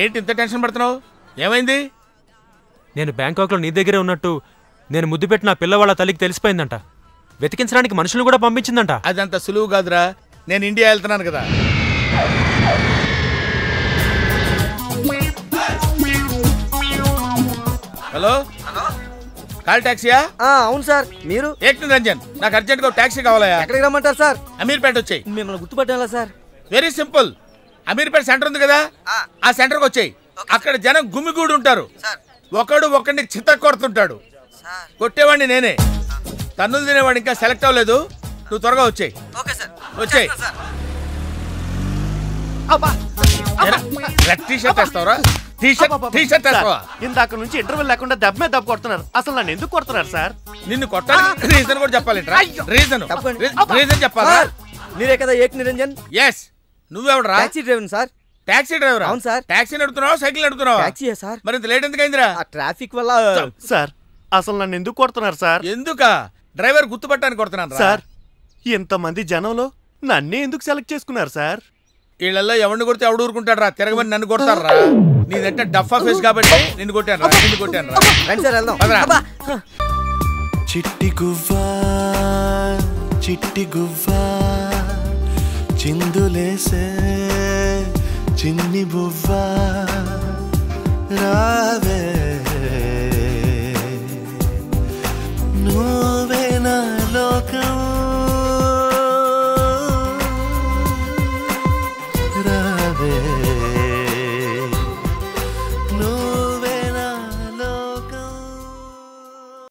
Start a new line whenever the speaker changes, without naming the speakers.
ఏంటి ఇంత టెన్షన్ పడుతున్నావు? ఏమైంది?
నేను బ్యాంకాక్లో నీ దగ్గరే ఉన్నట్టు నేను ముద్దు పెట్టిన పిల్లవాళ్ళ తల్లికి తెలిసిపోయిందంట. వెతికించడానికి మనుషులు కూడా పంపించిందంట.
అదంత సులువు కాదురా. నేను ఇండియా వెళ్తున్నాను కదా. హలో, కాల్ టాక్సీయా?
అవును సార్. మీరు?
ఏక్ నిరంజన్, నాకు అర్జెంట్గా టాక్సీ కావాలయా.
ఎక్కడికి రమ్మంటారు సార్?
అమీర్పేట వచ్చాయి.
మిమ్మల్ని గుర్తుపట్టాలా sir?
Very simple. Ameerpet centre ఉంది కదా, ఆ సెంటర్కి వచ్చాయి. అక్కడ జనం గుమిగూడు ఉంటారు. ఒకడు ఒకడిని చిత్త కొడుతుంటాడు. కొట్టేవాడిని నేనే. తన్నులు తినేవాడు ఇంకా సెలెక్ట్ అవ్వలేదు. నువ్వు త్వరగా వచ్చాయి. వచ్చాయి.
ఇందాక నుంచి ఇంటర్వెల్ లేకుండా దెబ్బ మీద దెబ్బ కొడుతున్నారు. అసలు నన్ను ఎందుకు కొడుతున్నారు సార్?
నిన్ను కొట్టాలి రీజన్ కూడా చెప్పాలి. రీజన్ చెప్పాలా?
మీరే కదా ఏక్ నిరంజన్?
ఎస్. నువ్వెవడరా?
Taxi driver sir.
Taxi driver?
అవును సార్.
టాక్సీ నడుపుతున్నావా సైకిల్ నడుపుతున్నావా?
టాక్సీయే సార్.
మరి ఇంత లేట్ ఎందుకైందిరా?
ట్రాఫిక్ వల్ల.
సార్ అసలు నన్ను ఎందుకు కొడుతున్నారు సార్?
ఎందుకా? డ్రైవర్ గుర్తుపట్టానికి కొడుతున్నాను
సార్. ఇంతమంది జనంలో నన్నే ఎందుకు సెలెక్ట్ చేసుకున్నారు సార్?
వీళ్ళల్లో ఎవరిని కొడితే ఎవడు ఊరుకుంటాడు రా? తిరగమని నన్ను కొడతారా? నీదంటే డఫా ఫేస్ కాబట్టి నిన్ను కొట్టాను రా.
రండి సార్ వెళ్దాం.
చిట్టి గువ్వా చిట్టి గువ్వా చిందులేసే చిన్ని బువ్వా రావే